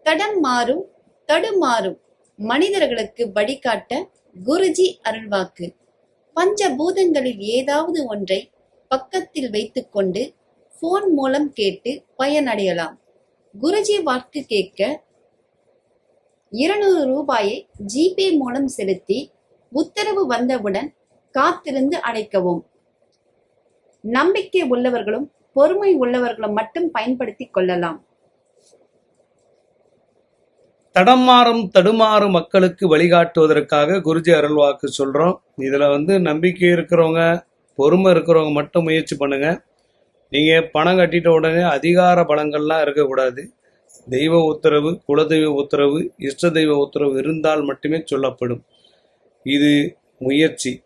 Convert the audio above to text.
தடம் மாறும் தடுமாறும் மனிதர்களுக்கு வழிகாட்ட குருஜி அருள்வாக்கு. பஞ்சபூதங்களில் ஏதாவது ஒன்றை பக்கத்தில் வைத்துக்கொண்டு போன் மூலம் கேட்டு பயனடையலாம். குருஜி வாக்கு கேட்க 200 ரூபாயை ஜிபே மூலம் செலுத்தி உத்தரவு வந்தவுடன் காத்திருந்து அழைக்கவும். நம்பிக்கை உள்ளவர்களும் பொறுமை உள்ளவர்களும் மட்டும் பயன்படுத்திக் கொள்ளலாம். தடமாறும் தடுமாறும் மக்களுக்கு வழிகாட்டுவதற்காக குருஜி அருள்வாக்கு சொல்றோம். இதுல நம்பிக்கை இருக்கிறவங்க பொறுமை இருக்கிறவங்க மட்டும் முயற்சி பண்ணுங்க. நீங்க பணம் கட்டிட்ட உடனே அதிகார பலங்கள்லாம் இருக்கக்கூடாது. தெய்வ உத்தரவு, குலதெய்வ உத்தரவு, இஷ்ட தெய்வ உத்தரவு இருந்தால் மட்டுமே சொல்லப்படும். இது முயற்சி.